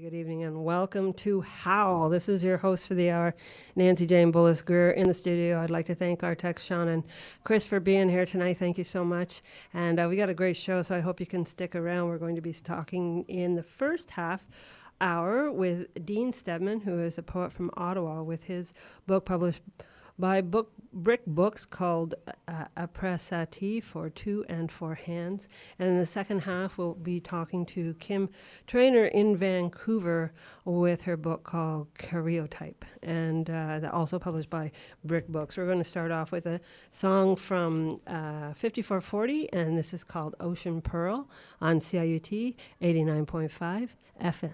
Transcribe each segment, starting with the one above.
Good evening and welcome to HOWL. This is your host for the hour, Nancy Bullis. We're in the studio. I'd like to thank our techs, Sean and Chris, for being here tonight. Thank you so much. And we got a great show, so I hope you can stick around. We're going to be talking in the first half hour with Dean Steadman, who is a poet from Ottawa, with his book published by Brick Books called Après Satie, for two and four hands. And in the second half, we'll be talking to Kim Trainor in Vancouver with her book called Karyotype, and also published by Brick Books. We're going to start off with a song from 5440, and this is called Ocean Pearl on CIUT 89.5 FM.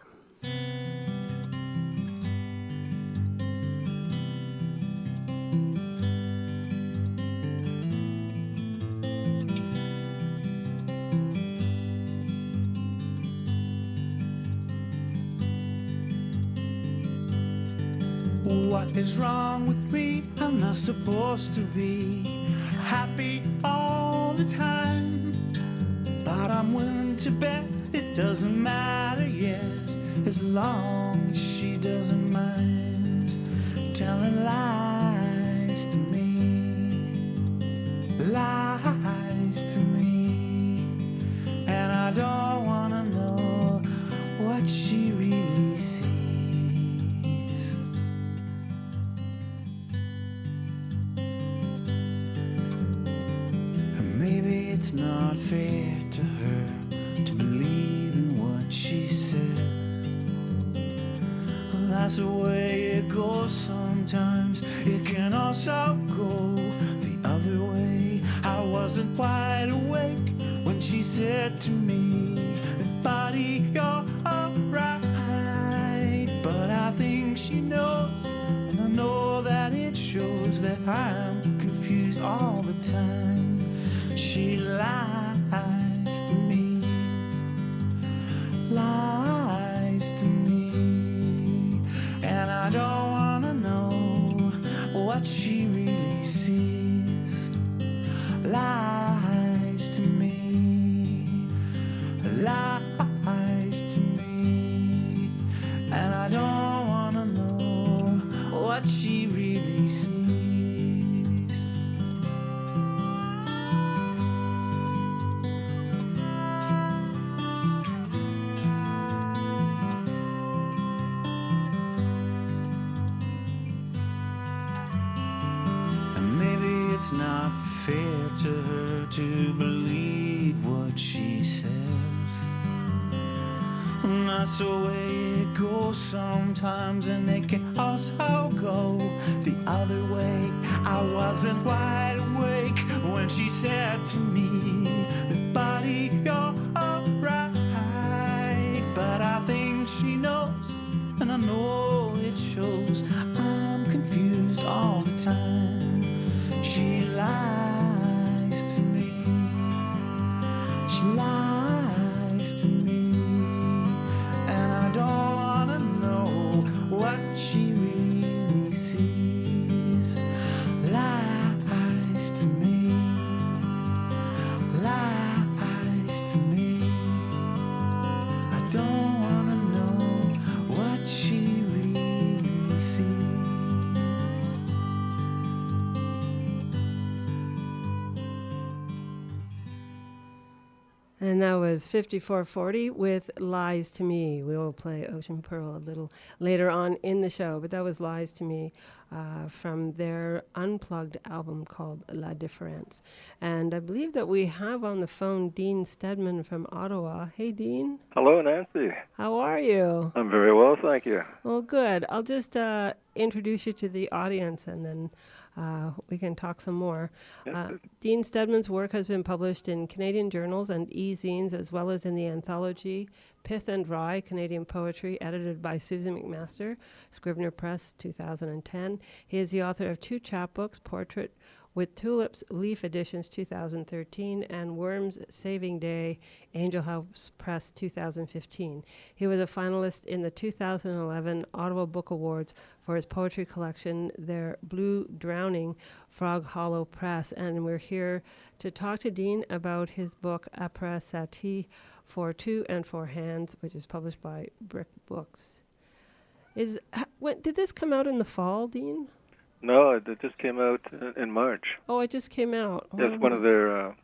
What is wrong with me? I'm not supposed to be happy all the time, but I'm willing to bet it doesn't matter yet, as long as she doesn't mind telling lies to me, lies to me, and I don't want to know what she really sees. Maybe it's not fair to her to believe in what she said. Well, that's the way it goes sometimes. It can also go the other way. I wasn't wide awake when she said to me, "Buddy, you're alright." But I think she knows, and I know that it shows that I'm confused all the time. She lies to me, lies to me, and I don't want to know what she really sees. Lies to me, lies to me, and I don't want to know what she really sees. It's not fair to her to believe what she says. And that's the way it goes sometimes, and it can also go the other way. I wasn't wide awake when she said to me, "Buddy, you're alright." But I think she knows, and I know it shows. I'm confused all the time. She lies to me, she lies to me, and I don't want to know what she really sees. Lies to me, lies to me, I don't want to know what she really sees. And that was 5440 with Lies to Me. We will play Ocean Pearl a little later on in the show, but that was Lies to Me from their unplugged album called La Différence. And I believe that we have on the phone Dean Steadman from Ottawa. Hey, Dean. Hello, Nancy. How are you? I'm very well, thank you. Well, good. I'll just introduce you to the audience, and then we can talk some more. Dean Steadman's work has been published in Canadian journals and e-zines, as well as in the anthology Pith and Rye, Canadian Poetry, edited by Susan McMaster, Scrivener Press, 2010. He is the author of two chapbooks, Portrait with Tulips, Leaf Editions, 2013, and Worms Saving Day, Angel House Press, 2015. He was a finalist in the 2011 Ottawa Book Awards for his poetry collection, Their Blue Drowning, Frog Hollow Press. And we're here to talk to Dean about his book, Après Satie, for Two and Four Hands, which is published by Brick Books. Did this come out in the fall, Dean? No, it just came out in March. Oh, it just came out. It's one of their,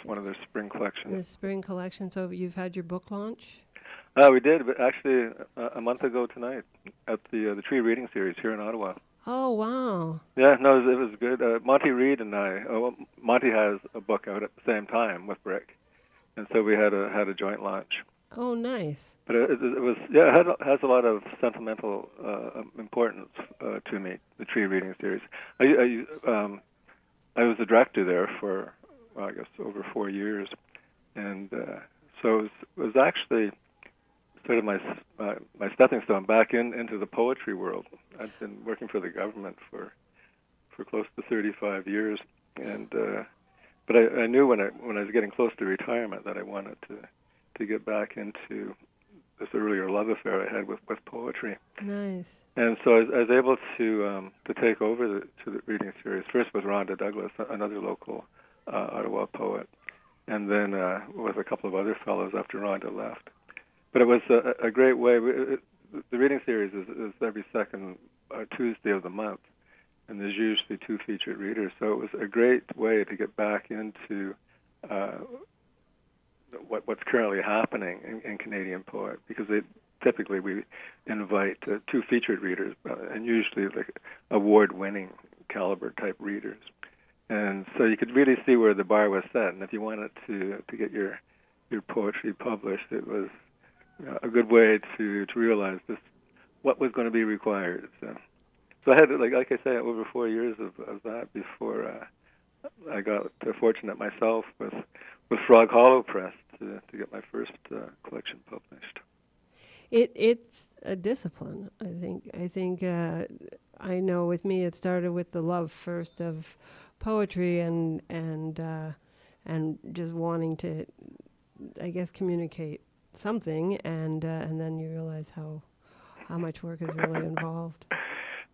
one of their spring collections. The spring collection. So you've had your book launch? We did, but actually a month ago tonight at the Tree Reading Series here in Ottawa. Oh, wow. Yeah, no, it was good. Monty Reed and I. Monty has a book out at the same time with Brick, and so we had a joint launch. Oh, nice. But it was it has a lot of sentimental importance to me. The Tree Reading Series. I was the director there for I guess over 4 years, and so it was actually sort of my stepping stone back into the poetry world. I've been working for the government for close to 35 years, and but I knew when I was getting close to retirement that I wanted to get back into this earlier love affair I had with poetry. Nice. And so I was able to take over the reading series. First with Rhonda Douglas, another local Ottawa poet, and then with a couple of other fellows after Rhonda left. But it was a great way. The reading series is every second Tuesday of the month, and there's usually 2 featured readers. So it was a great way to get back into what's currently happening in Canadian poet, because typically we invite 2 featured readers, and usually like award-winning caliber type readers. And so you could really see where the bar was set. And if you wanted to get your poetry published, it was a good way to realize what was going to be required. So I had, like I say, over 4 years of that before I got fortunate myself with Frog Hollow Press to get my first collection published. It's a discipline, I think I know with me it started with the love first of poetry and just wanting to, I guess, communicate something, and then you realize how much work is really involved.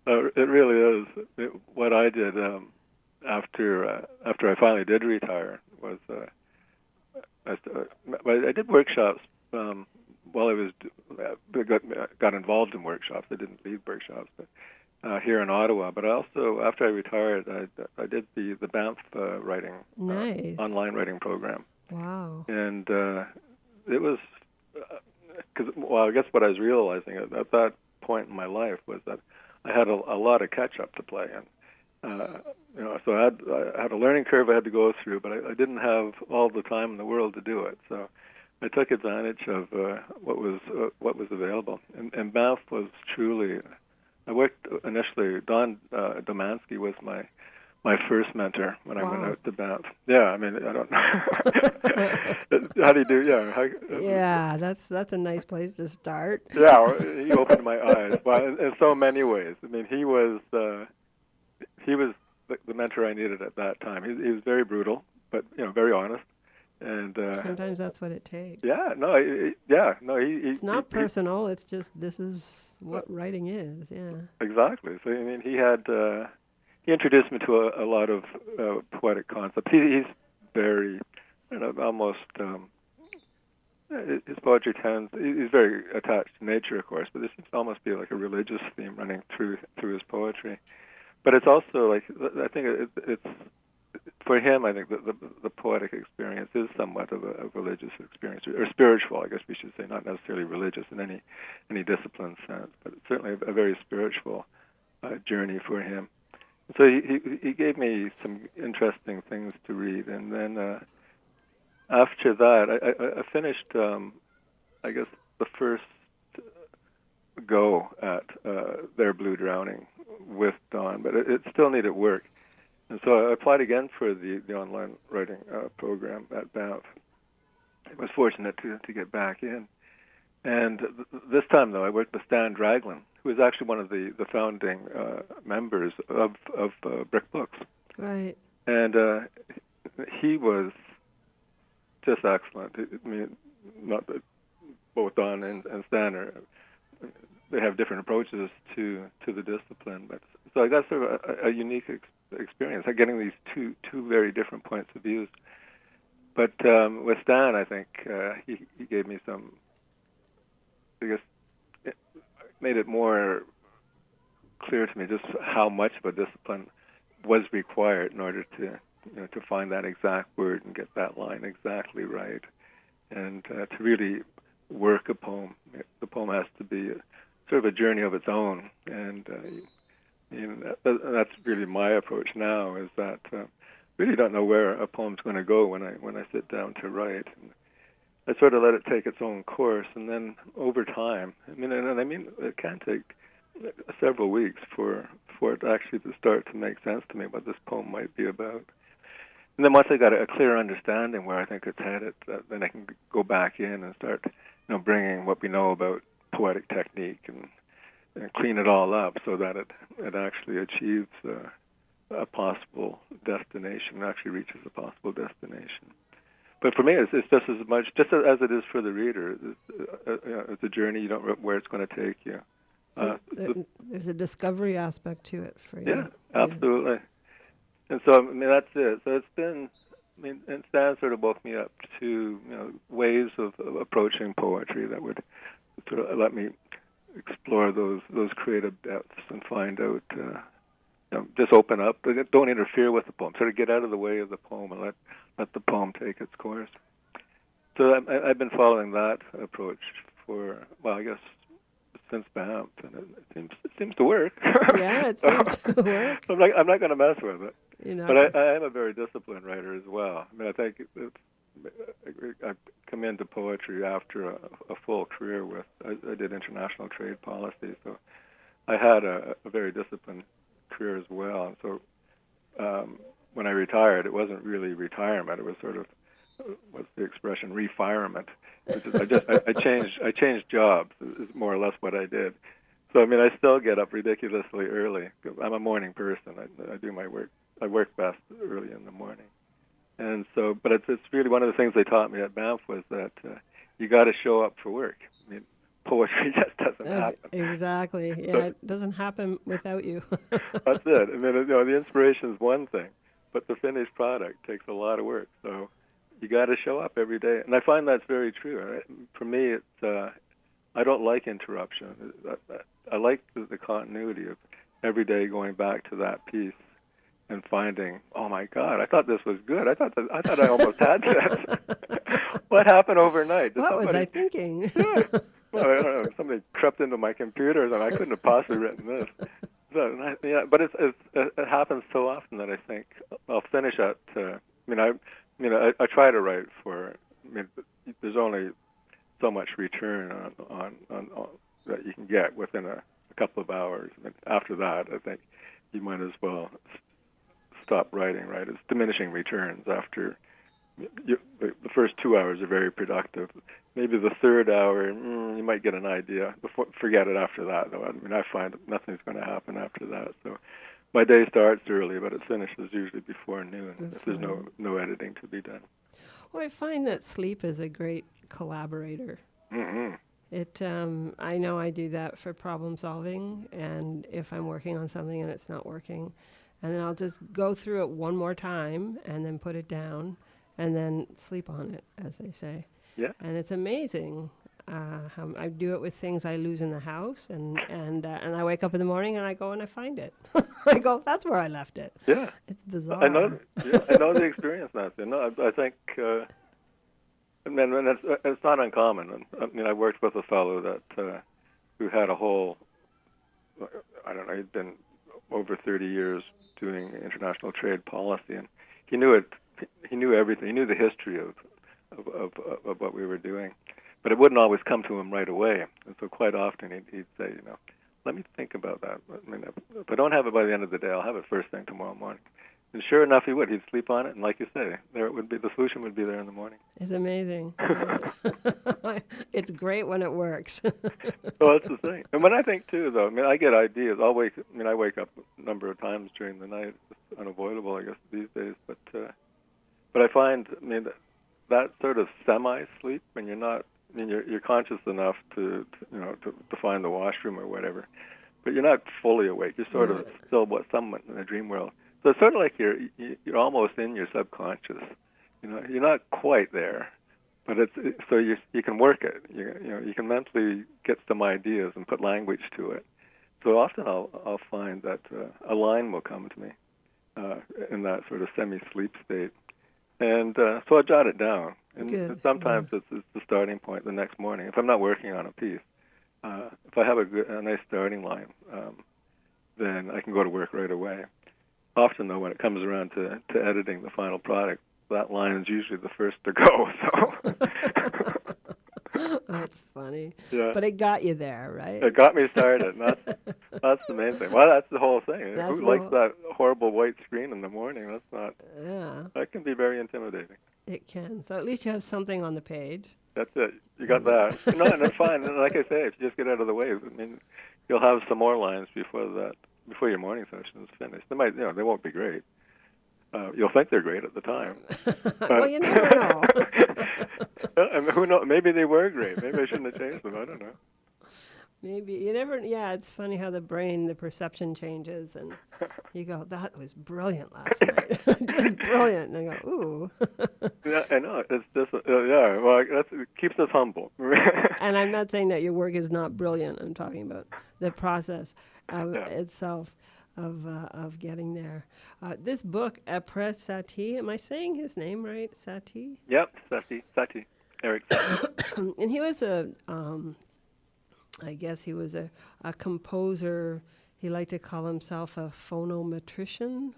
It really is. What I did after I finally did retire was I did workshops while I was got involved in workshops. I didn't lead workshops, but here in Ottawa. But also after I retired, I did the Banff writing Nice. Online writing program. Wow. And it was because I guess what I was realizing at that point in my life was that I had a lot of catch up to play, and so I had a learning curve I had to go through, but I didn't have all the time in the world to do it. So I took advantage of what was available, and Banff was truly. I worked initially. Don Domansky was my first mentor when I went out to Banff. Yeah, I mean, I don't know. How do you do? Yeah. Yeah, that's a nice place to start. Yeah, he opened my eyes. Well, in so many ways. I mean, he was the mentor I needed at that time. He was very brutal, but very honest. And sometimes that's what it takes. Yeah, no, it's not personal. It's just this is what writing is. Yeah. Exactly. So I mean, he introduced me to a lot of poetic concepts. He's very, almost. His poetry he's very attached to nature, of course, but there seems to almost be like a religious theme running through his poetry. But it's also like, I think it's for him, I think the poetic experience is somewhat of a religious experience, or spiritual, I guess we should say, not necessarily religious in any discipline sense, but it's certainly a very spiritual journey for him. So he gave me some interesting things to read, and then after that, I finished, I guess, the first go at Their Blue Drowning with Don, but it still needed work. And so I applied again for the online writing program at Banff. I was fortunate to get back in. And this time, though, I worked with Stan Draglin, who is actually one of the founding members of Brick Books. Right. And he was just excellent. I mean, not that both Don and Stan they have different approaches to the discipline, but so I got sort of a unique experience, like getting these two very different points of views. But with Stan, I think he gave me some, I guess, it made it more clear to me just how much of a discipline was required in order to to find that exact word and get that line exactly right, and to really work a poem. The poem has to be sort of a journey of its own, and that's really my approach now. Is that really don't know where a poem's going to go when I sit down to write. And I sort of let it take its own course, and then over time, it can take several weeks for it actually to start to make sense to me what this poem might be about. And then once I got a clear understanding where I think it's headed, then I can go back in and start, bringing what we know about poetic technique and clean it all up so that it actually achieves a possible destination, actually reaches a possible destination. But for me, it's just as much, just as it is for the reader. It's a journey. You don't know where it's going to take you. So there's a discovery aspect to it for you. Yeah, absolutely. And so, that's it. So it's been, and Stan sort of woke me up to, ways of approaching poetry that would sort of let me explore those creative depths and find out, just open up. Don't interfere with the poem. Sort of get out of the way of the poem and let the poem take its course. So I've been following that approach for, I guess, since Banff, and it seems to work. Yeah, it seems to work. I'm not going to mess with it. But I am a very disciplined writer as well. I think I've come into poetry after a full career I did international trade policy, so I had a very disciplined career as well. And so when I retired, it wasn't really retirement. It was sort of, what's the expression, refirement. I changed jobs is more or less what I did. So I still get up ridiculously early. I'm a morning person. I do my work. I work best early in the morning. And so, but it's really one of the things they taught me at Banff was that you got to show up for work. Poetry just doesn't happen. Exactly. Yeah, so, it doesn't happen without you. That's it. The inspiration is one thing, but the finished product takes a lot of work. So you got to show up every day, and I find that's very true. Right? For me, it's I don't like interruption. I like the continuity of every day going back to that piece and finding, oh my God, I thought this was good. I thought I almost had this. What happened overnight? What was I thinking? Yeah. Well, I don't know. Somebody crept into my computer, and I couldn't have possibly written this. So, but it happens so often that I think I'll finish at. I try to write for. There's only so much return on that you can get within a couple of hours. After that, I think you might as well stop writing. Right? It's diminishing returns after. The first 2 hours are very productive. Maybe the third hour, you might get an idea. Forget it after that, though. I find nothing's going to happen after that. So my day starts early, but it finishes usually before noon if there's no editing to be done. Well, I find that sleep is a great collaborator. Mm-hmm. I know I do that for problem solving, and if I'm working on something and it's not working, and then I'll just go through it one more time and then put it down and then sleep on it, as they say. Yeah. And it's amazing how I do it with things I lose in the house, and I wake up in the morning and I go and I find it. I go, that's where I left it. Yeah. It's bizarre. I know the experience, Nancy. I think, it's not uncommon. I worked with a fellow that who had a whole, I don't know, he'd been over 30 years doing international trade policy, and he knew it. He knew everything. He knew the history of what we were doing, but it wouldn't always come to him right away. And so quite often he'd say, let me think about that. If I don't have it by the end of the day, I'll have it first thing tomorrow morning. And sure enough, he would. He'd sleep on it, and like you say, there it would be. The solution would be there in the morning. It's amazing. It's great when it works. Well, that's the thing. And when I think too, though, I get ideas. I wake up a number of times during the night. It's unavoidable, I guess, these days. But I find, that sort of semi-sleep when you're not, you're conscious enough to find the washroom or whatever, but you're not fully awake. You're sort of still somewhat in a dream world. So it's sort of like you're almost in your subconscious, You're not quite there, but so you can work it. You can mentally get some ideas and put language to it. So often I'll find that a line will come to me in that sort of semi-sleep state, and so I jot it down. And sometimes it's the starting point the next morning. If I'm not working on a piece, if I have a nice starting line, then I can go to work right away. Often, though, when it comes around to editing the final product, that line is usually the first to go. So That's funny. Yeah. But it got you there, right? It got me started. And that's the main thing. Well, that's the whole thing. Who likes that horrible white screen in the morning? That's not. Yeah. That can be very intimidating. It can. So at least you have something on the page. That's it. You got that. No, and it's fine. And like I say, if you just get out of the way, I mean, you'll have some more lines before your morning session is finished. They won't be great. You'll think they're great at the time. Well, you never know. I mean, who knows? Maybe they were great. Maybe I shouldn't have changed them. I don't know. Maybe you never. Yeah, it's funny how the brain, the perception changes, and you go, "That was brilliant last night, just brilliant." And I go, "Ooh." Yeah, I know. It's just yeah. Well, it keeps us humble. And I'm not saying that your work is not brilliant. I'm talking about the process itself of getting there. This book, Après Satie. Am I saying his name right? Satie. Yep, Satie. Eric Satie. And he was I guess he was a composer. He liked to call himself a phonometrician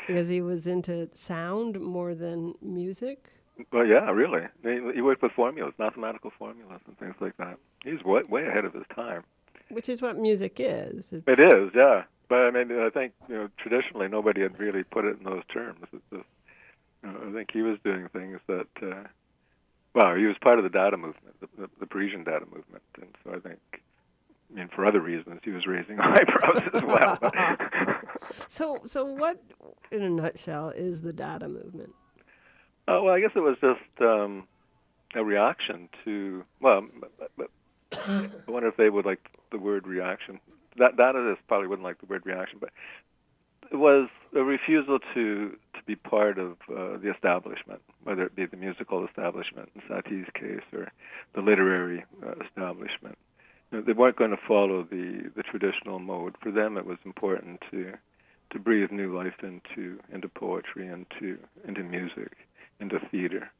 because he was into sound more than music. Well, yeah, really. He worked with formulas, mathematical formulas and things like that. He's way ahead of his time. Which is what music is. It is, yeah. But I mean, I think traditionally nobody had really put it in those terms. I think he was doing things that. He was part of the data movement, the Parisian data movement, and so I think, for other reasons, he was raising eyebrows as well. So what, in a nutshell, is the data movement? Well, I guess it was just a reaction to. Well, I wonder if they would like the word reaction. That data probably wouldn't like the word reaction, but it was a refusal to be part of the establishment, whether it be the musical establishment in Satie's case or the literary establishment. They weren't going to follow the traditional mode. For them, it was important to breathe new life into poetry, into music, into theater.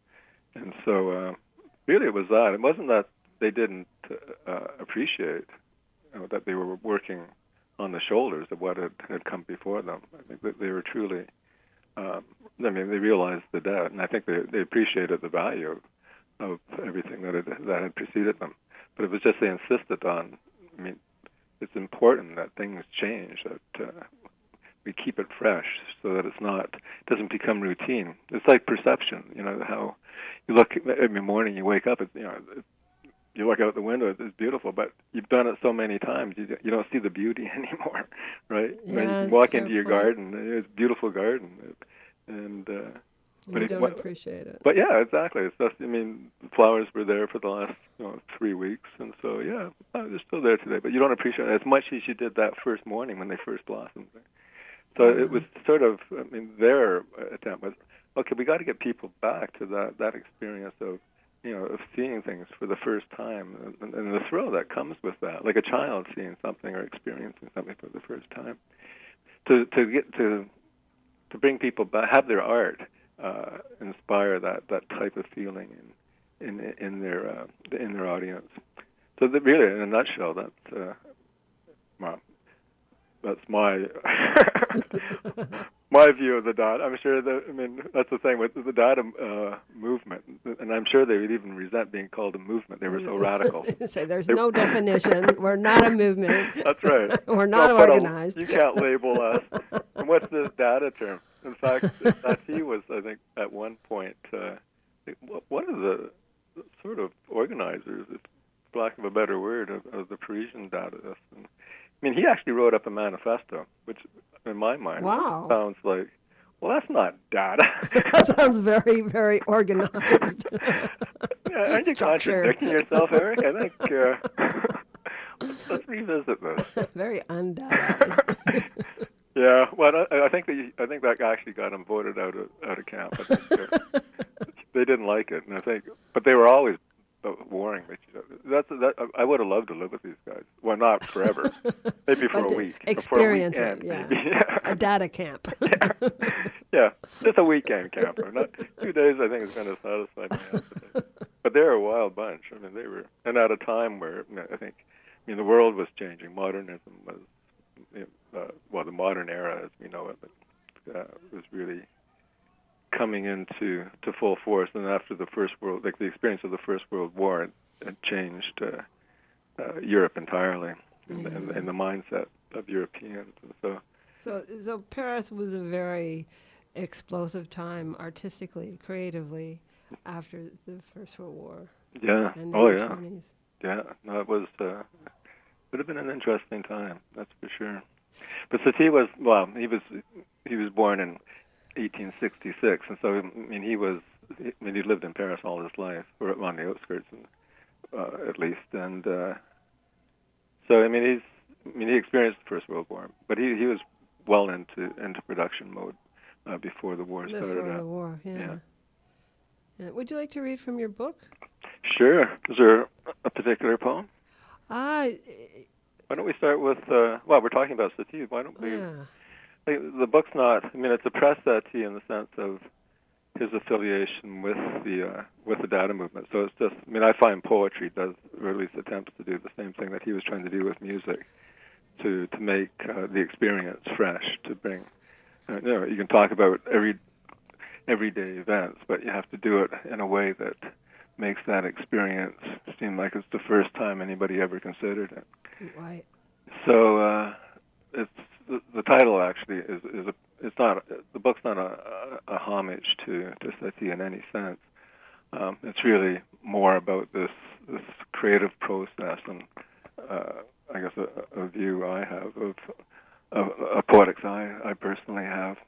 And so really it was that. It wasn't that they didn't appreciate that they were working on the shoulders of what had come before them. I think that they were truly, they realized the debt, and I think they appreciated the value of everything that had preceded them. But it was just they insisted on, it's important that things change, that we keep it fresh so that it doesn't become routine. It's like perception, how you look every morning, you wake up, you look out the window, it's beautiful, but you've done it so many times, you don't see the beauty anymore, right? Yeah, you walk into your garden, it's a beautiful garden, and you don't appreciate it. But yeah, exactly. It's just, the flowers were there for the last 3 weeks, and so yeah, they're still there today. But you don't appreciate it as much as you did that first morning when they first blossomed. So it was sort of, their attempt was, okay, we got to get people back to that experience of seeing things for the first time, and the thrill that comes with that, like a child seeing something or experiencing something for the first time. To get to bring people back, have their art inspire that type of feeling in their audience. So that really, in a nutshell, that's my my view of the data. I'm sure that that's the thing with the data movement, and I'm sure they would even resent being called a movement. They were so radical. Say there's no definition. We're not a movement. That's right. We're not organized. You can't label us. And what's this data term? In fact, Satie was, I think, at one point one of the sort of organizers, for lack of a better word, of the Parisian Dadaists. He actually wrote up a manifesto, which, in my mind, sounds like, well, that's not data. That sounds very, very organized. Aren't you contradicting yourself, Eric? I think let's revisit this. Very undata. Yeah, well, I think think that actually got him voted out of camp. I think, they didn't like it, and I think, but they were always warring with each other. I would have loved to live with these guys. Well, not forever, maybe for a week, experience for a weekend, it. maybe. Yeah, a data camp. Yeah, just a weekend camper. Not 2 days. I think is going to satisfy my appetite. But they're a wild bunch. I mean, they were, and at a time where I think, the world was changing. Modernism was, the modern era as we know it, was really coming into full force. And after the the experience of the First World War, it changed Europe entirely, and the mindset of Europeans. And so Paris was a very explosive time artistically, creatively, after the First World War. Yeah. And Oh, the yeah. 20s. Yeah. No, it was. Would have been an interesting time. That's for sure. But Satie was he was born in 1866, and so he lived in Paris all his life, or on the outskirts, at least, and so he experienced the First World War, but he was well into production mode before the war started. Before the war, yeah. Would you like to read from your book? Sure. Is there a particular poem? Why Why don't we start with? We're talking about Satie. Why don't we? Yeah. The book's not. It's Après Satie in the sense of his affiliation with the data movement. So it's just. I find poetry does, or at least attempts to do the same thing that he was trying to do with music, to make the experience fresh. To bring, you can talk about everyday events, but you have to do it in a way that makes that experience seem like it's the first time anybody ever considered it. Right. So it's the title actually is it's not, the book's not a homage to Satie in any sense. It's really more about this creative process, and I guess a view I have of a poetic eye I personally have.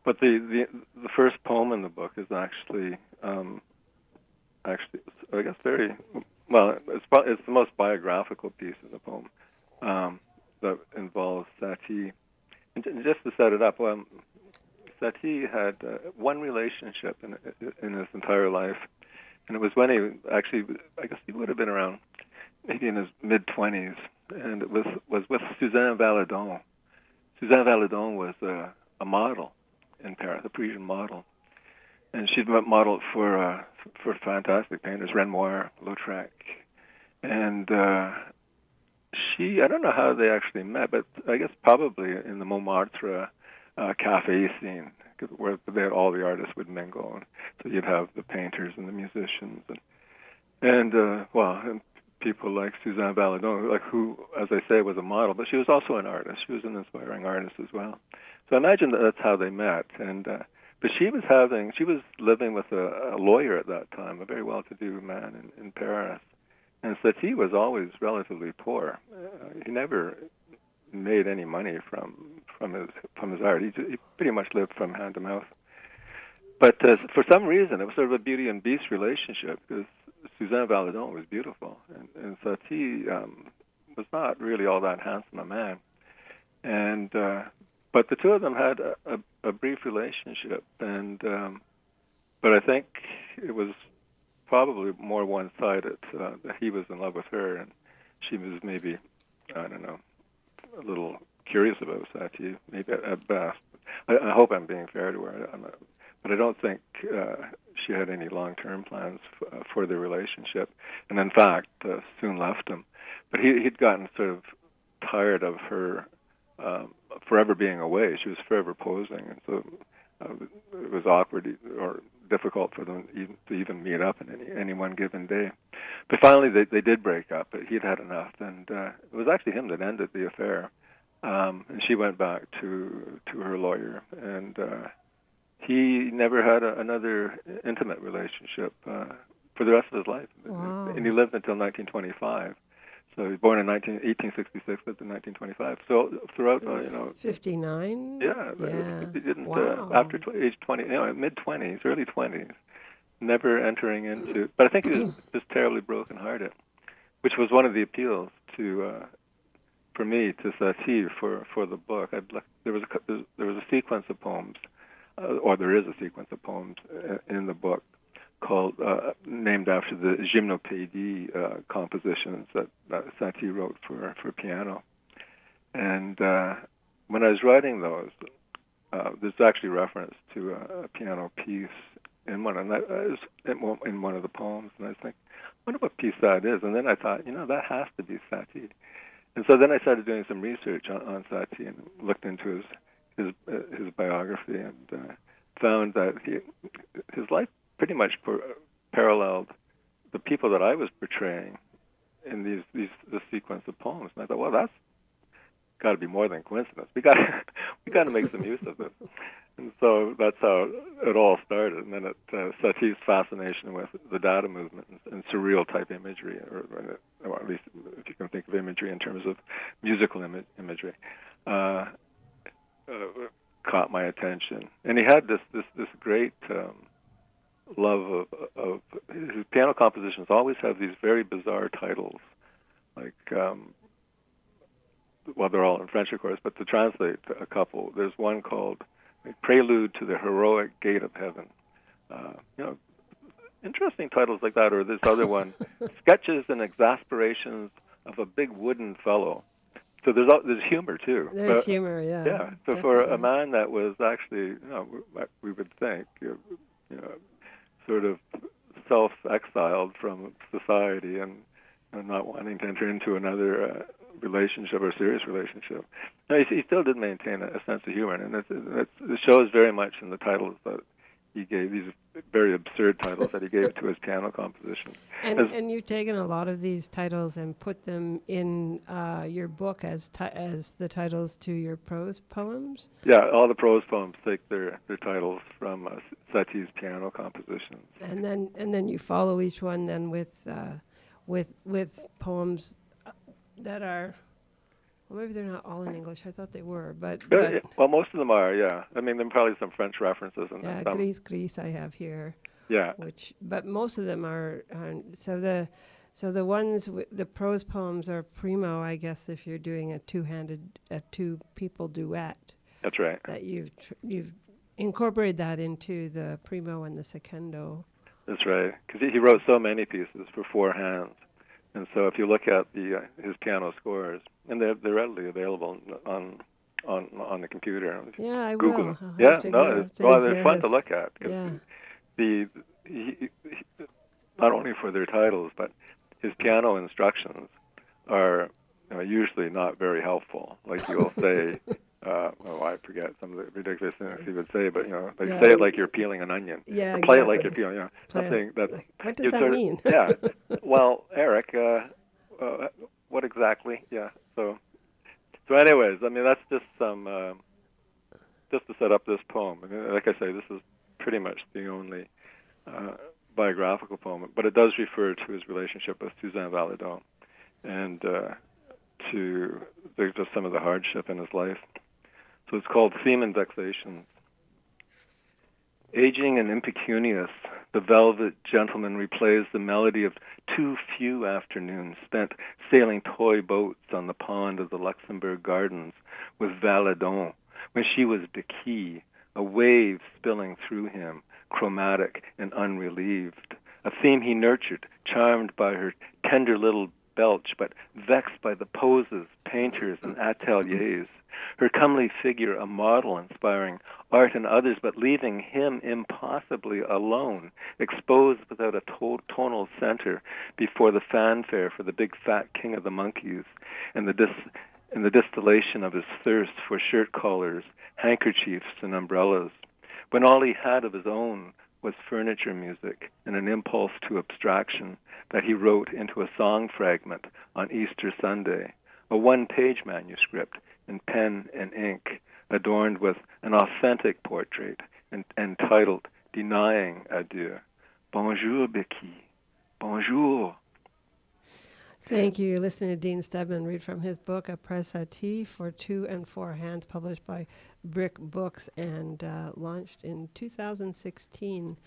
But the first poem in the book is actually I guess very well. It's the most biographical piece in the poem that involves Satie. And just to set it up, Satie had one relationship in his entire life, and it was when I guess he would have been around maybe in his mid-20s, and it was with Suzanne Valadon. Suzanne Valadon was a model in Paris, a Parisian model, and she'd modeled for fantastic painters, Renoir, Lautrec, and I don't know how they actually met, but I guess probably in the Montmartre cafe scene, where all the artists would mingle, and so you'd have the painters and the musicians, and people like Suzanne Valadon, who, as I say, was a model, but she was also an artist. She was an inspiring artist as well. So I imagine that's how they met. And but she was living with a lawyer at that time, a very well-to-do man in Paris. And Satie was always relatively poor. He never made any money from his art. He pretty much lived from hand to mouth. But for some reason, it was sort of a Beauty and Beast relationship, because Suzanne Valadon was beautiful, and Satie was not really all that handsome a man. And but the two of them had a brief relationship, and but I think it was probably more one-sided. That he was in love with her, and she was maybe, I don't know, a little curious about Satie, maybe at best. I hope I'm being fair to her. But I don't think she had any long-term plans for their relationship, and in fact, soon left him. But he'd gotten sort of tired of her forever being away. She was forever posing, and so it was awkward or difficult for them to even meet up in any one given day. But finally, they did break up. But he'd had enough, and it was actually him that ended the affair. And she went back to her lawyer, and he never had another intimate relationship for the rest of his life. Wow. And he lived until 1925. So he was born in 1866, lived in 1925. So throughout, 59? Yeah. He didn't, wow. After age 20, mid-20s, early 20s, never entering into, but I think he was just terribly brokenhearted, which was one of the appeals to for me to Satie for the book. There was a sequence of poems, or there is a sequence of poems in the book called named after the Gymnopédie compositions that Satie wrote for piano. And when I was writing those, there's actually reference to a piano piece in one, and in one of the poems. And I was thinking, I wonder what piece that is. And then I thought, that has to be Satie. And so then I started doing some research on Satie and looked into his biography and found that his life pretty much paralleled the people that I was portraying in this sequence of poems. And I thought, well, that's got to be more than coincidence. We got to make some use of this. And so that's how it all started. And then Satie's fascination with the data movement and surreal type imagery, or at least if you can think of imagery in terms of musical imagery, caught my attention. And he had this great love of his piano compositions. Always have these very bizarre titles, like they're all in French, of course, but to translate a couple, there's one called Prelude to the Heroic Gate of Heaven. Interesting titles like that, or this other one, Sketches and Exasperations of a Big Wooden Fellow. So there's humor too. There's humor, yeah. Yeah. So definitely. For a man that was actually, we would think, sort of self-exiled from society and not wanting to enter into another relationship or serious relationship, he still did maintain a sense of humor, and it shows very much in the titles that he gave, these very absurd titles that he gave to his piano compositions. And you've taken a lot of these titles and put them in your book as the titles to your prose poems? Yeah, all the prose poems take their titles from Satie's piano compositions. And then you follow each one then with poems that are, well, maybe they're not all in English. I thought they were, but well, most of them are. Yeah, I mean, there are probably some French references and some. Gris I have here. Yeah. But most of them are. So the ones the prose poems are primo, I guess, if you're doing a two people duet. That's right. That you've incorporated that into the primo and the secondo. That's right, because he wrote so many pieces for four hands. And so, if you look at his piano scores, and they're readily available on the computer. Yeah, I Google will. them. They're fun to look at. Yeah. He, not only for their titles, but his piano instructions are usually not very helpful. Like you'll say, I forget some of the ridiculous things he would say, but they say it like you're peeling an onion. Yeah, or play it like you're peeling. Something that. What does that mean? Yeah. Well, Eric, what exactly? Yeah. So anyways, I mean, that's just some just to set up this poem. I mean, like I say, this is pretty much the only biographical poem, but it does refer to his relationship with Suzanne Valadon and to just some of the hardship in his life. So it's called Theme and Vexations. Aging and impecunious, the velvet gentleman replays the melody of too few afternoons spent sailing toy boats on the pond of the Luxembourg Gardens with Valadon, when she was the key, a wave spilling through him, chromatic and unrelieved, a theme he nurtured, charmed by her tender little belch, but vexed by the poses, painters, and ateliers. Her comely figure a model inspiring art in others, but leaving him impossibly alone, exposed without a tonal center before the fanfare for the big fat king of the monkeys, and the distillation of his thirst for shirt collars, handkerchiefs, and umbrellas, when all he had of his own was furniture music and an impulse to abstraction that he wrote into a song fragment on Easter Sunday, a one-page manuscript in pen and ink, adorned with an authentic portrait entitled Denying Adieu. Bonjour, Becky. Bonjour. Thank you. You're listening to Dean Steadman read from his book, Après Satie, for 2 and 4 hands, published by Brick Books and launched in 2016.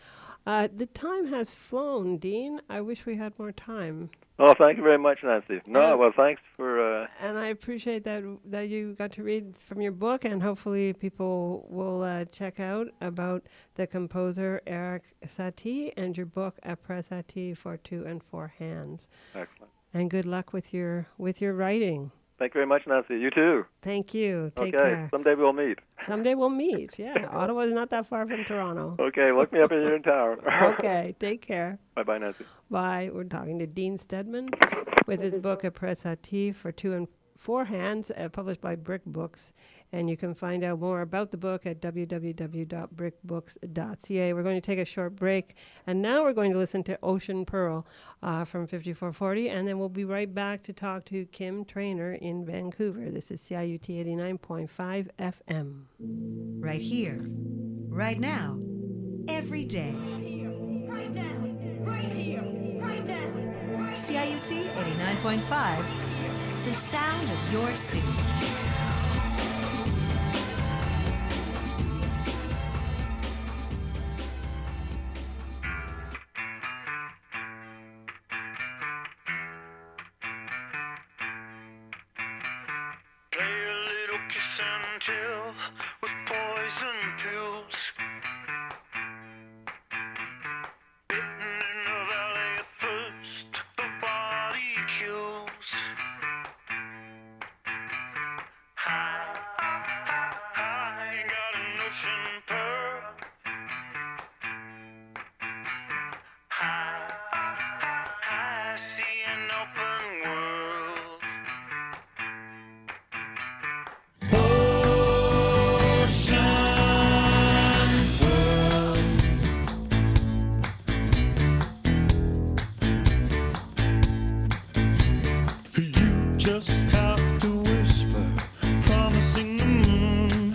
The time has flown, Dean. I wish we had more time. Oh, thank you very much, Nancy. No, well, thanks for... and I appreciate that you got to read from your book, and hopefully people will check out about the composer Après Satie and your book Après Satie for 2 and 4 hands. Excellent. And good luck with your writing. Thank you very much, Nancy. You too. Thank you. Take Okay. care. Someday we'll meet. Someday we'll meet. Yeah, Ottawa's not that far from Toronto. Okay. Look me up when you're in town. Okay. Take care. Bye-bye, Nancy. Bye. We're talking to Dean Steadman with his book Après Satie for 2 and 4 hands, published by Brick Books. And you can find out more about the book at www.brickbooks.ca. We're going to take a short break. And now we're going to listen to Ocean Pearl from 5440. And then we'll be right back to talk to Kim Trainor in Vancouver. This is CIUT 89.5 FM. Right here, right now, every day. Right now, right here, right now. CIUT 89.5, the sound of your city. Play a little kiss and tell with poison pills. Bitten in the valley of thirst, the body kills. I got an ocean pearl. I see an open world. You just have to whisper, promising the moon.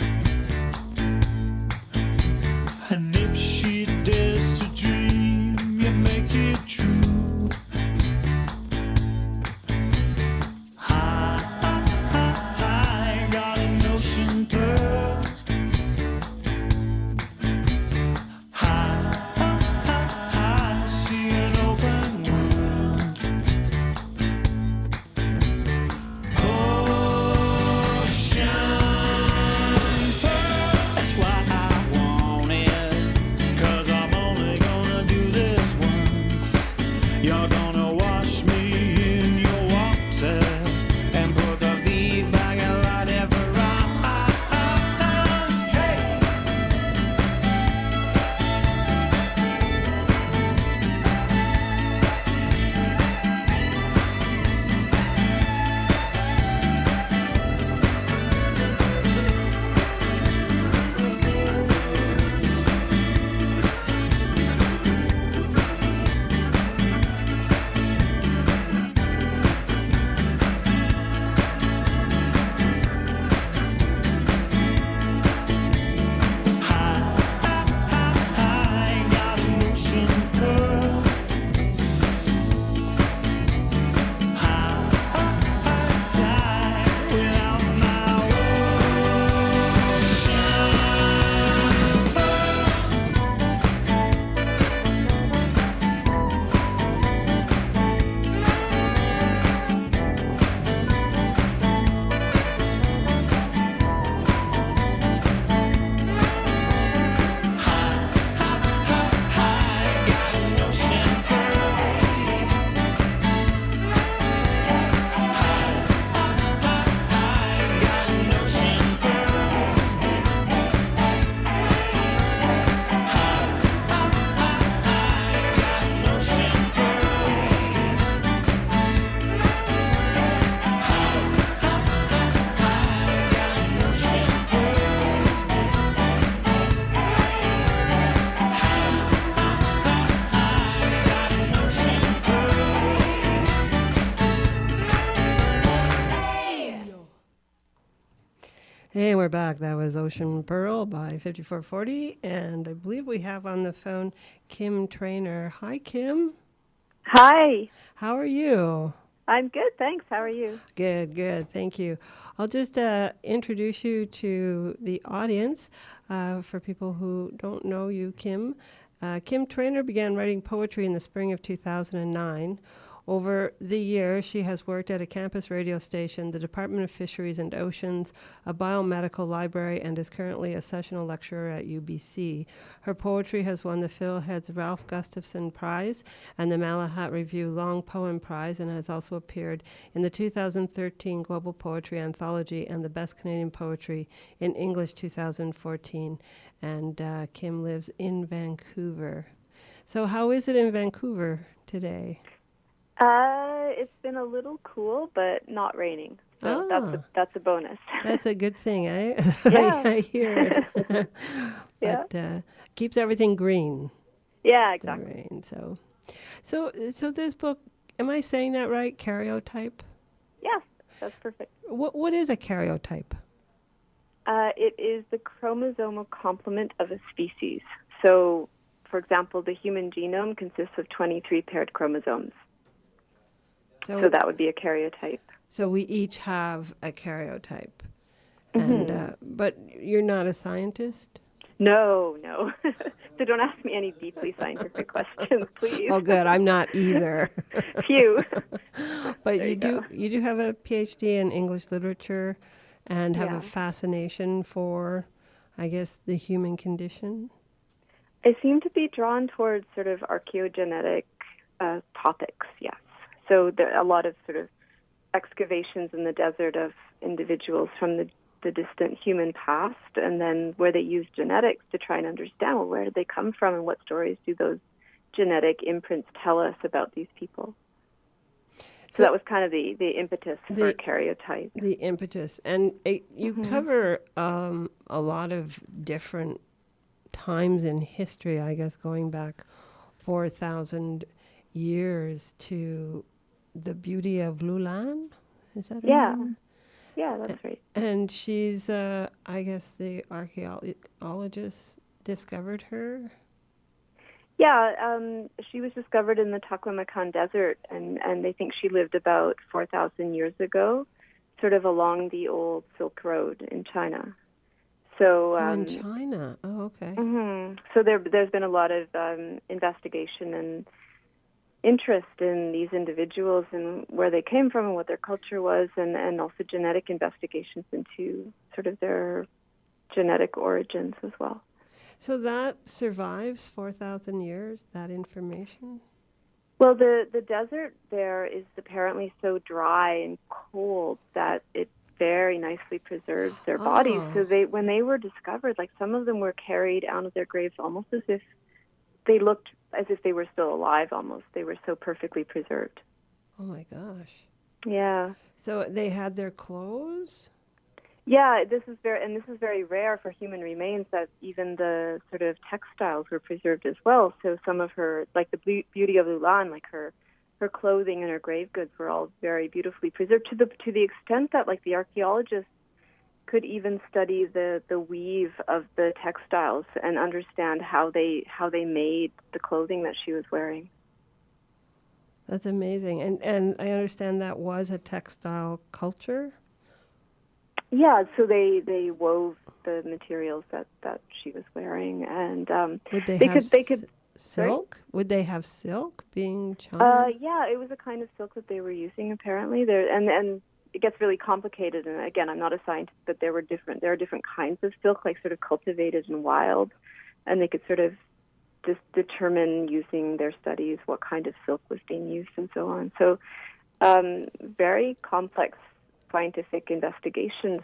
And if she dares to dream, you make it true. I got an ocean pearl. I see an open world. Ocean pearl, that's why I want it. 'Cause I'm only gonna do this once. You're gonna wash me in your water and put the bead back and light it for us. Hey! I got an ocean pearl. I die without my And we're back. That was Ocean Pearl by 5440. And I believe we have on the phone Kim Trainor. Hi, Kim. Hi, How are you? I'm good, thanks. How are you? Good, good. Thank you. I'll just introduce you to the audience for people who don't know you, Kim. Kim Trainor began writing poetry in the spring of 2009. Over the years, she has worked at a campus radio station, the Department of Fisheries and Oceans, a biomedical library, and is currently a sessional lecturer at UBC. Her poetry has won the Fiddlehead's Ralph Gustafson Prize and the Malahat Review Long Poem Prize, and has also appeared in the 2013 Global Poetry Anthology and the Best Canadian Poetry in English 2014. And Kim lives in Vancouver. So how is it in Vancouver today? It's been a little cool, but not raining. So that's a bonus. That's a good thing, eh? Yeah. I hear it. Yeah. But keeps everything green. Yeah, The exactly. rain. So this book, am I saying that right? Karyotype? Yes, that's perfect. What is a karyotype? It is the chromosomal complement of a species. So, for example, the human genome consists of 23 paired chromosomes. So that would be a karyotype. So we each have a karyotype. And but you're not a scientist? No. So don't ask me any deeply scientific questions, please. Oh, good. I'm not either. Phew. But There you you do have a PhD in English literature and have Yeah. a fascination for, I guess, the human condition. I seem to be drawn towards sort of archaeogenetic topics, yes. So there are a lot of sort of excavations in the desert of individuals from the distant human past, and then where they use genetics to try and understand, well, where did they come from and what stories do those genetic imprints tell us about these people. So that was kind of the impetus for karyotype. The impetus. And you cover a lot of different times in history, I guess, going back 4,000 years to the beauty of Lulan. Is that her name? Yeah, that's right. And she's, I guess, the archaeologists discovered her. Yeah, she was discovered in the Taklamakan Desert, and they think she lived about 4,000 years ago, sort of along the old Silk Road in China. So in China. Oh, okay. So there's been a lot of investigation and interest in these individuals and where they came from and what their culture was, and also genetic investigations into sort of their genetic origins as well. So that survives 4,000 years, that information? Well, the desert there is apparently so dry and cold that it very nicely preserves their bodies. So when they were discovered, like some of them were carried out of their graves almost as if they looked as if they were still alive almost. They were so perfectly preserved. Oh my gosh. Yeah. So they had their clothes? Yeah, this is very rare for human remains, that even the sort of textiles were preserved as well. So some of her, like the beauty of Lulan, like her clothing and her grave goods were all very beautifully preserved to the extent that like the archaeologists could even study the weave of the textiles and understand how they made the clothing that she was wearing. That's amazing. And I understand that was a textile culture? Yeah, so they wove the materials that she was wearing, and Would they could silk? sorry? Would they have silk being China? Yeah, it was a kind of silk that they were using apparently. And it gets really complicated. And again, I'm not a scientist, but there are different kinds of silk, like sort of cultivated and wild, and they could sort of just determine using their studies what kind of silk was being used and so on. So very complex scientific investigations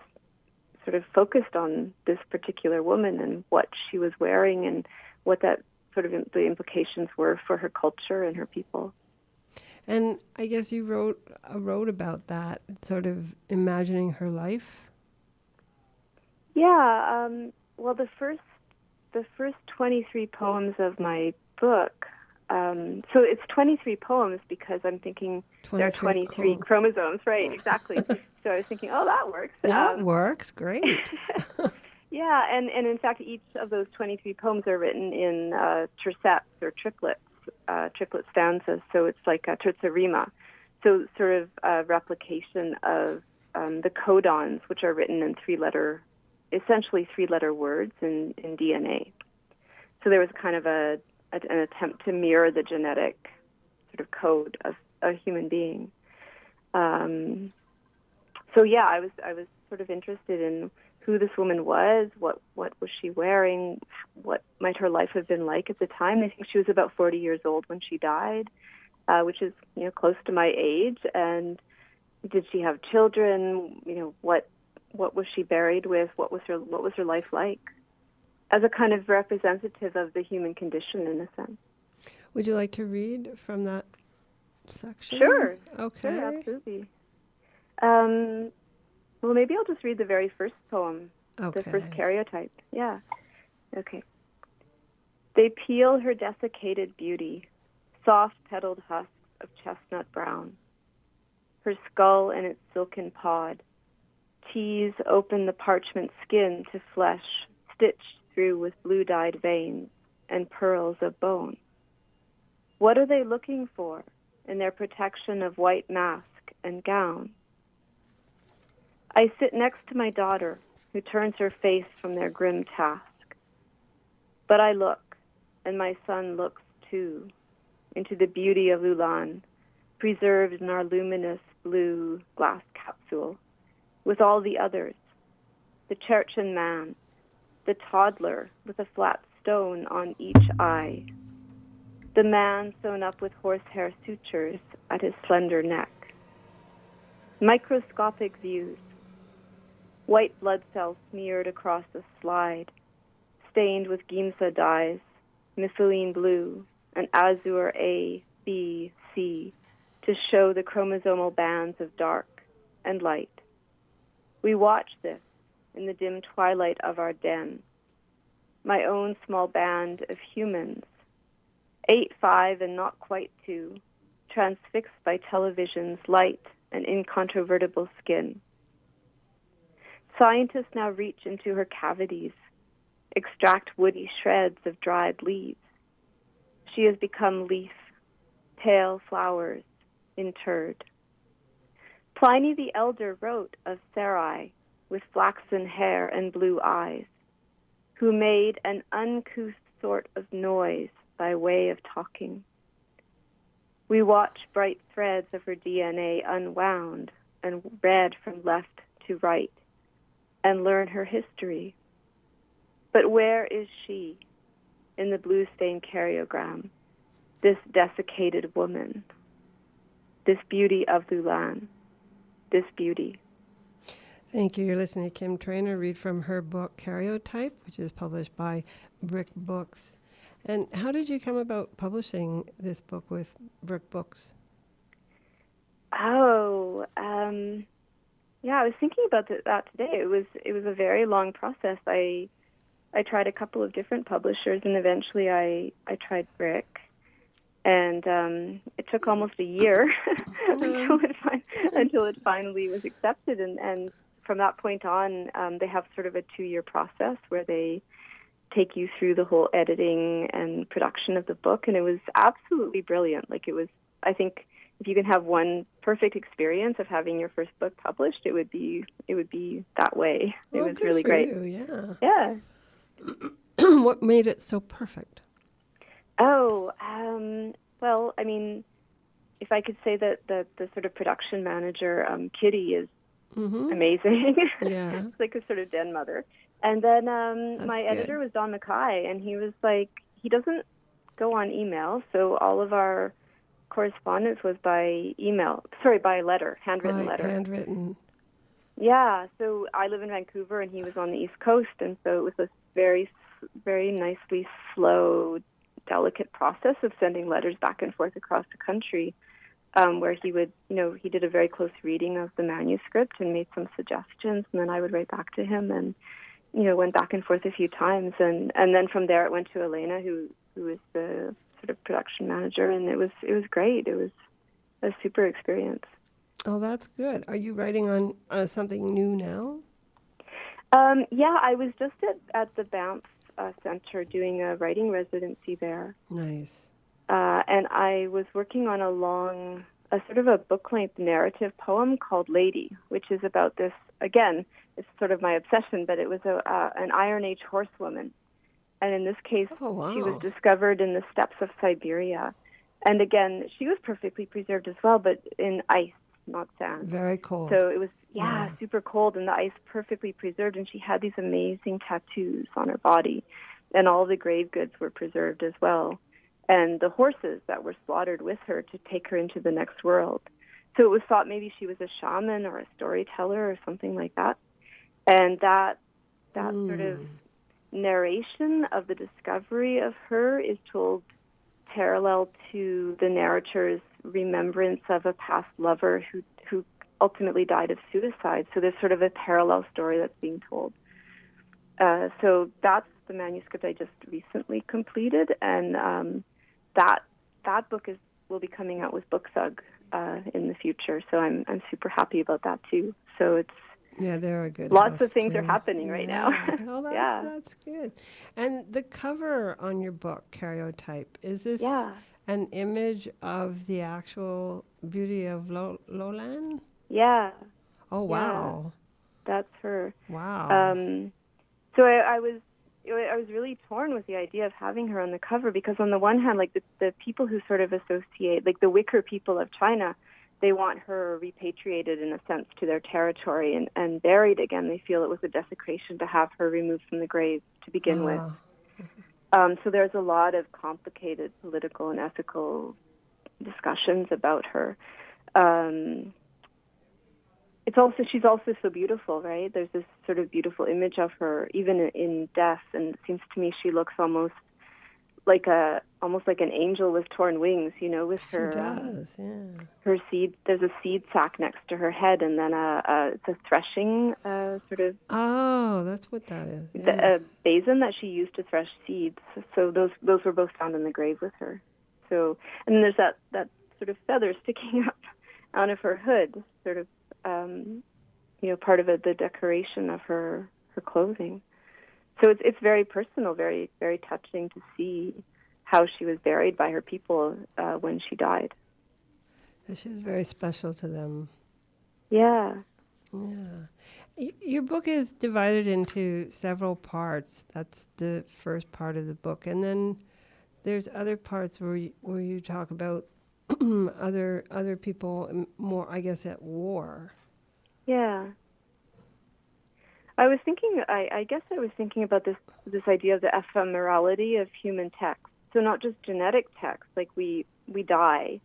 sort of focused on this particular woman and what she was wearing and what that sort of the implications were for her culture and her people. And I guess you wrote about that, sort of imagining her life. Yeah. Well, the first 23 poems of my book. So it's 23 poems because I'm thinking there are 23 chromosomes, right? Exactly. So I was thinking, oh, that works. That works. Great. Yeah, and in fact, each of those 23 poems are written in tercets or triplet stanzas. So it's like a terza rima. So sort of a replication of the codons, which are written in essentially three-letter words in DNA. So there was kind of an attempt to mirror the genetic sort of code of a human being. So yeah, I was sort of interested in who this woman was, what was she wearing, what might her life have been like at the time. I think she was about 40 years old when she died, which is close to my age. And did she have children? What was she buried with? What was her life like? As a kind of representative of the human condition, in a sense. Would you like to read from that section? Sure. Okay. Sure, absolutely. Well, maybe I'll just read the very first poem, Okay. the first karyotype. Yeah. Okay. They peel her desiccated beauty, soft-petaled husks of chestnut brown. Her skull and its silken pod tease open the parchment skin to flesh, stitched through with blue-dyed veins and pearls of bone. What are they looking for in their protection of white mask and gown? I sit next to my daughter, who turns her face from their grim task. But I look, and my son looks too, into the beauty of Ulan, preserved in our luminous blue glass capsule, with all the others, the Chechen man, the toddler with a flat stone on each eye, the man sewn up with horsehair sutures at his slender neck. Microscopic views, white blood cells smeared across a slide, stained with Giemsa dyes, methylene blue, and azure A, B, C, to show the chromosomal bands of dark and light. We watch this in the dim twilight of our den, my own small band of humans, 8, 5, and not quite 2, transfixed by television's light and incontrovertible skin. Scientists now reach into her cavities, extract woody shreds of dried leaves. She has become leaf, pale flowers, interred. Pliny the Elder wrote of Sarai with flaxen hair and blue eyes, who made an uncouth sort of noise by way of talking. We watch bright threads of her DNA unwound and read from left to right, and learn her history. But where is she in the blue-stained karyogram, this desiccated woman, this beauty of Lulan, this beauty? Thank you. You're listening to Kim Trainor read from her book, Karyotype, which is published by Brick Books. And how did you come about publishing this book with Brick Books? Yeah, I was thinking about that today. It was a very long process. I tried a couple of different publishers, and eventually I tried Brick, and it took almost a year until it finally was accepted. And from that point on, they have sort of a 2-year process where they take you through the whole editing and production of the book, and it was absolutely brilliant. Like, it was, I think, if you can have one perfect experience of having your first book published, it would be that way. It was really great. You, yeah. What made it so perfect? Well, I mean, if I could say that the sort of production manager, Kitty, is amazing. Yeah. It's like a sort of den mother. And then my good. editor was Don Mackay, and he was like, he doesn't go on email, so all of our correspondence was by letter, handwritten letter. Handwritten. Yeah, so I live in Vancouver, and he was on the East Coast, and so it was this very, very nicely slow, delicate process of sending letters back and forth across the country, where he would, he did a very close reading of the manuscript and made some suggestions, and then I would write back to him, and went back and forth a few times, and then from there it went to Elena, who was the sort of production manager, and it was great. It was a super experience. Oh, that's good. Are you writing on something new now? Yeah, I was just at the Banff Center doing a writing residency there. Nice. And I was working on a sort of a book-length narrative poem called Lady, which is about this, again, it's sort of my obsession, but it was an Iron Age horsewoman. And in this case, Oh, wow. she was discovered in the steppes of Siberia. And again, she was perfectly preserved as well, but in ice, not sand. Very cold. So it was, super cold, and the ice perfectly preserved, and she had these amazing tattoos on her body, and all the grave goods were preserved as well, and the horses that were slaughtered with her to take her into the next world. So it was thought maybe she was a shaman or a storyteller or something like that. And that sort of narration of the discovery of her is told parallel to the narrator's remembrance of a past lover who ultimately died of suicide. So there's sort of a parallel story that's being told. So that's the manuscript I just recently completed, and that book will be coming out with BookThug in the future. So I'm super happy about that too. So it's they're a good lots house of things too. are happening right now. Oh, that's good. And the cover on your book, Karyotype, is this an image of the actual beauty of Lowland? Yeah. Oh, wow. Yeah, that's her. Wow. So I was really torn with the idea of having her on the cover, because on the one hand, like the people who sort of associate, like the Wicker people of China, they want her repatriated in a sense to their territory and buried again. They feel it was a desecration to have her removed from the grave to begin with. So there's a lot of complicated political and ethical discussions about her. She's also so beautiful, right? There's this sort of beautiful image of her, even in death, and it seems to me she looks almost like an angel with torn wings, with her. She does, her seed. There's a seed sack next to her head, and then it's a threshing sort of. Oh, that's what that is. A basin that she used to thresh seeds. So those were both found in the grave with her. So, and then there's that sort of feather sticking up out of her hood, sort of, part of the decoration of her clothing. So it's very personal, very, very touching to see how she was buried by her people when she died. She was very special to them. Yeah. Yeah. Your book is divided into several parts. That's the first part of the book. And then there's other parts where you talk about other people more, I guess, at war. Yeah. I was thinking about this idea of the ephemerality of human text. So not just genetic text, like we die,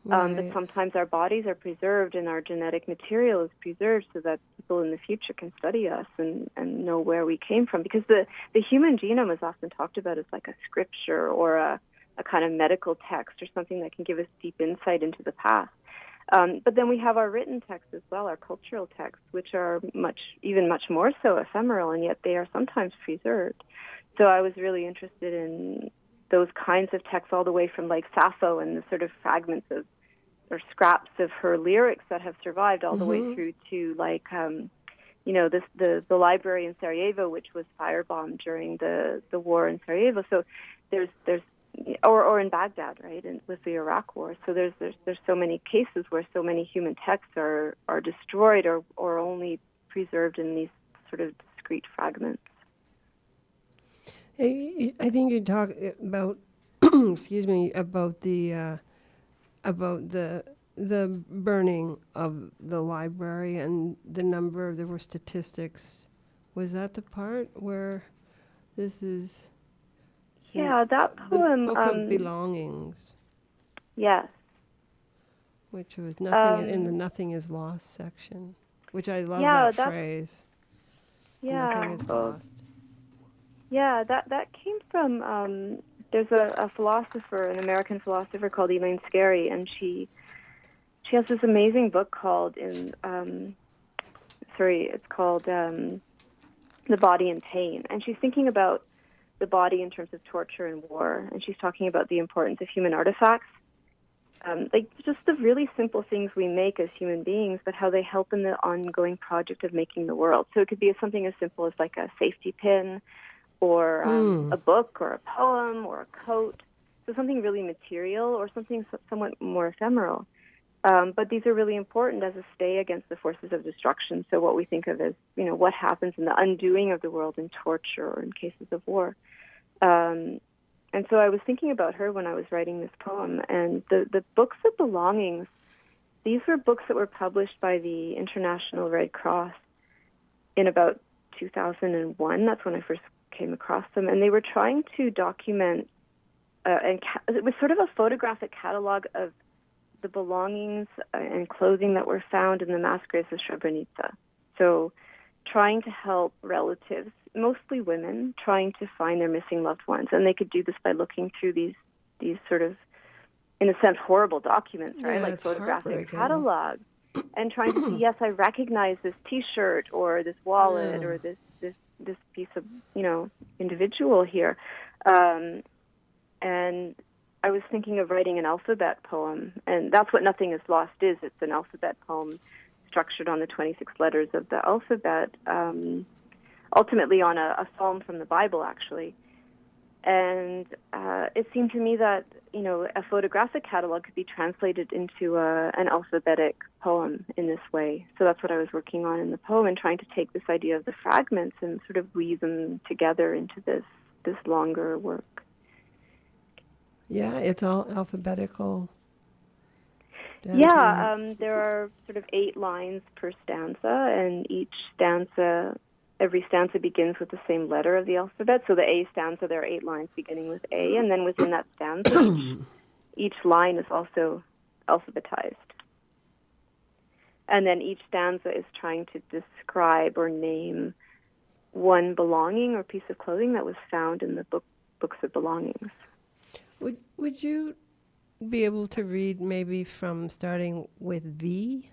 but sometimes our bodies are preserved and our genetic material is preserved so that people in the future can study us and know where we came from. Because the human genome is often talked about as like a scripture or a kind of medical text or something that can give us deep insight into the past. But then we have our written texts as well, our cultural texts, which are much more so ephemeral, and yet they are sometimes preserved. So I was really interested in those kinds of texts, all the way from like Sappho and the sort of fragments of or scraps of her lyrics that have survived, all the way through to like the library in Sarajevo, which was firebombed during the war in Sarajevo. So there's or in Baghdad, right, and with the Iraq War. So there's so many cases where so many human texts are destroyed or only preserved in these sort of discrete fragments. I think you talk about about the burning of the library and the number. There were statistics. Was that the part where this is? Yeah, that poem. The Book of Belongings. Yes. Which was nothing in the "Nothing is Lost" section, which I love that phrase. Yeah. Nothing is lost. Yeah, that came from. There's a philosopher, an American philosopher called Elaine Scarry, and she has this amazing book called it's called The Body in Pain, and she's thinking about the body in terms of torture and war, and she's talking about the importance of human artifacts, like just the really simple things we make as human beings, but how they help in the ongoing project of making the world. So it could be something as simple as like a safety pin, or a book, or a poem, or a coat. So something really material, or something somewhat more ephemeral. But these are really important as a stay against the forces of destruction. So what we think of as, what happens in the undoing of the world in torture or in cases of war. And And so I was thinking about her when I was writing this poem. And the books of belongings, these were books that were published by the International Red Cross in about 2001. That's when I first came across them. And they were trying to document, it was sort of a photographic catalog of the belongings and clothing that were found in the mass graves of Srebrenica. So trying to help relatives, mostly women, trying to find their missing loved ones. And they could do this by looking through these sort of, in a sense, horrible documents, right? Yeah, like it's photographic heartbreaking. catalogs, and trying to see, yes, I recognize this T-shirt or this wallet or this piece of, individual here. And I was thinking of writing an alphabet poem, and that's what Nothing is Lost is. It's an alphabet poem structured on the 26 letters of the alphabet, ultimately on a psalm from the Bible, actually. And it seemed to me that, a photographic catalog could be translated into an alphabetic poem in this way. So that's what I was working on in the poem, and trying to take this idea of the fragments and sort of weave them together into this longer work. Yeah, it's all alphabetical. Yeah, there are sort of 8 lines per stanza, and every stanza begins with the same letter of the alphabet. So the A stanza, there are 8 lines beginning with A, and then within that stanza, each line is also alphabetized. And then each stanza is trying to describe or name one belonging or piece of clothing that was found in the books of belongings. Would you be able to read maybe from starting with V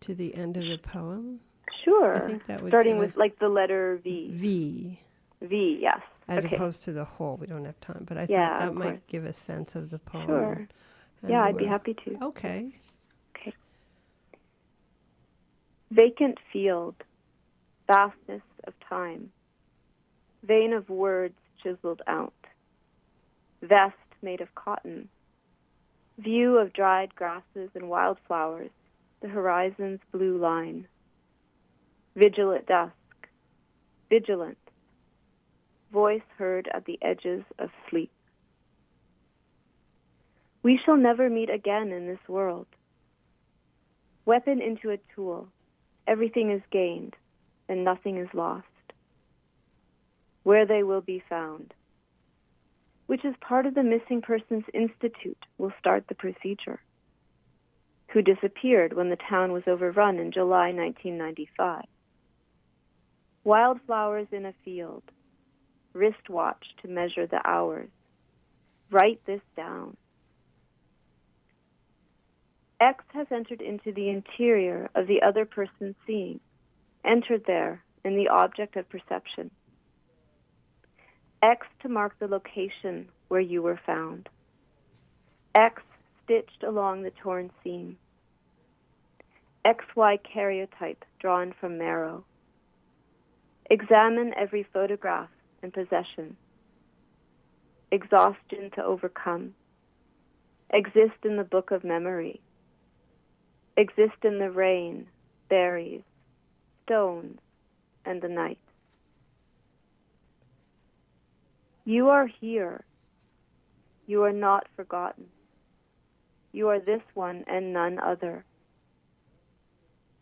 to the end of the poem? Sure. I think that would starting with like the letter V. V. V, yes. As okay. opposed to the whole. We don't have time, but I think Yeah, that of might course. give a sense of the poem. Sure. And Yeah, I'd be where- happy to. Okay. Okay. Vacant field, vastness of time, vein of words chiseled out, vest made of cotton, view of dried grasses and wildflowers, the horizon's blue line, vigilant dusk, vigilant, voice heard at the edges of sleep. We shall never meet again in this world. Weapon into a tool, everything is gained, and nothing is lost. Where they will be found, which is part of the Missing Persons Institute, will start the procedure. Who disappeared when the town was overrun in July 1995. Wildflowers in a field, wristwatch to measure the hours. Write this down. X has entered into the interior of the other person's seeing, entered there in the object of perception. X to mark the location where you were found. X stitched along the torn seam. XY karyotype drawn from marrow. Examine every photograph and possession. Exhaustion to overcome. Exist in the book of memory. Exist in the rain, berries, stones, and the night. You are here. You are not forgotten. You are this one and none other.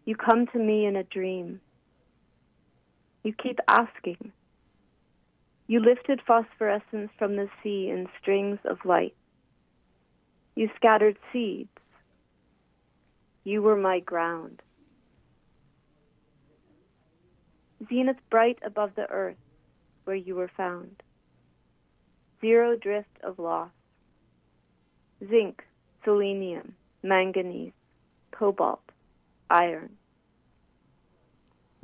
You come to me in a dream. You keep asking. You lifted phosphorescence from the sea in strings of light. You scattered seeds. You were my ground. Zenith bright above the earth where you were found. Zero drift of loss. Zinc, selenium, manganese, cobalt, iron.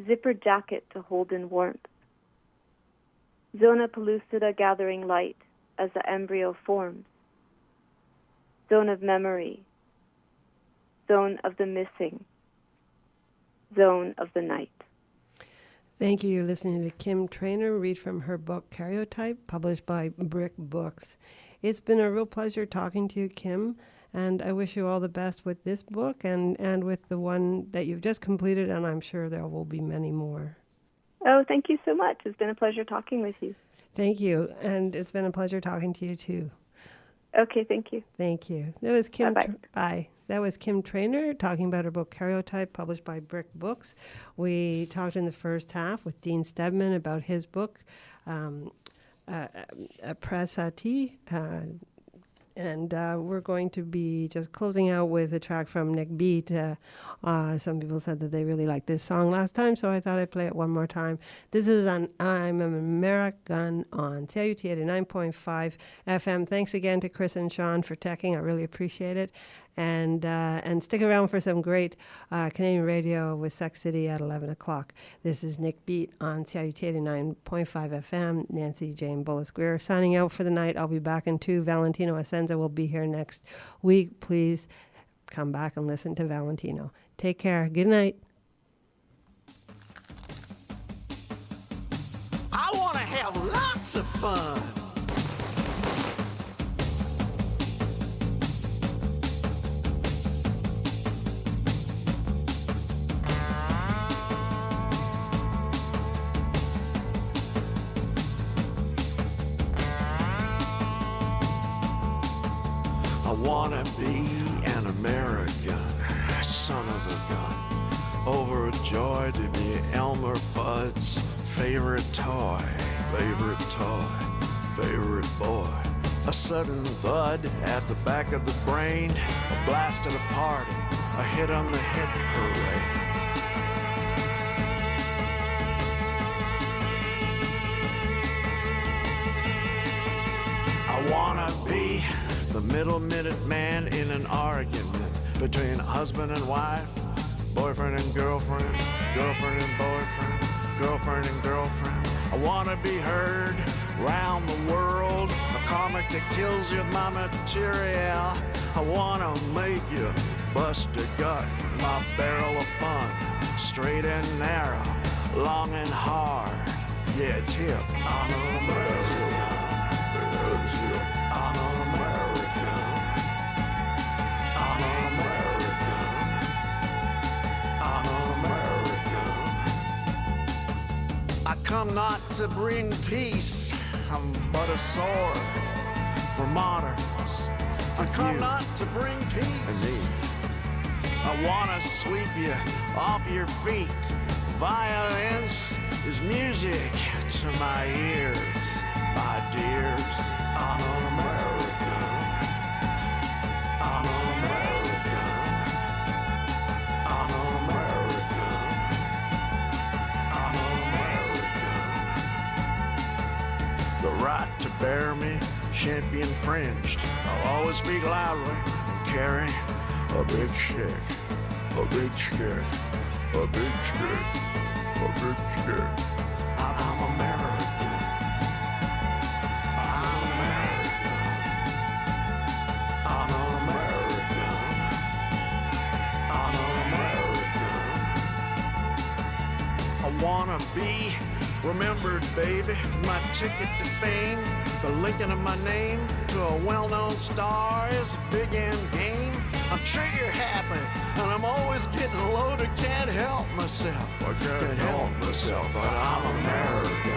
Zipper jacket to hold in warmth. Zona pellucida gathering light as the embryo forms. Zone of memory. Zone of the missing. Zone of the night. Thank you. You're listening to Kim Trainor read from her book, Karyotype, published by Brick Books. It's been a real pleasure talking to you, Kim, and I wish you all the best with this book and with the one that you've just completed, and I'm sure there will be many more. Oh, thank you so much. It's been a pleasure talking with you. Thank you. And it's been a pleasure talking to you, too. Okay, thank you. Thank you. That was Kim. Bye-bye. Bye. That was Kim Trainor talking about her book Karyotype, published by Brick Books. We talked in the first half with Dean Steadman about his book, Après Satie. And we're going to be just closing out with a track from Nick Beat. Some people said that they really liked this song last time, so I thought I'd play it one more time. This is on I'm an American on CIUT 89.5 FM. Thanks again to Chris and Sean for teching. I really appreciate it. And stick around for some great Canadian radio with Sex City at 11 o'clock. This is Nick Beat on CIUT 89.5 FM. Nancy Jane Bullis Greer signing out for the night. I'll be back in 2. Valentino Asenza will be here next week. Please come back and listen to Valentino. Take care. Good night. I want to have lots of fun. I wanna be an American, son of a gun, overjoyed to be Elmer Fudd's favorite toy, favorite boy. A sudden thud at the back of the brain, a blast at a party, a hit on the hit parade. I wanna be the middle minute man in an argument between husband and wife, boyfriend and girlfriend, girlfriend and boyfriend, girlfriend and girlfriend. I wanna be heard round the world, a comic that kills you with my material. I wanna make you bust a gut, my barrel of fun, straight and narrow, long and hard. Yeah, it's hip. I'm an American. It's hip. I'm an American. I'm an American. I'm an American. I come not to bring peace, I'm but a sword for moderns. I come not to bring peace. I wanna sweep you off your feet. Violence is music to my ears, my dears. I'm an American. I'm an American. I'm an American. I'm an American. The right to bear me shan't be infringed. I'll always speak loudly and carry a big stick. A big stick. A big stick. A big stick. I'm American. I'm American. I'm American. I'm American. I wanna be remembered, baby. My ticket to fame, the linking of my name to a well-known star is a big end game. I'm trigger happy, and I'm always getting loaded. Can't help myself. I can't help myself, but I'm American.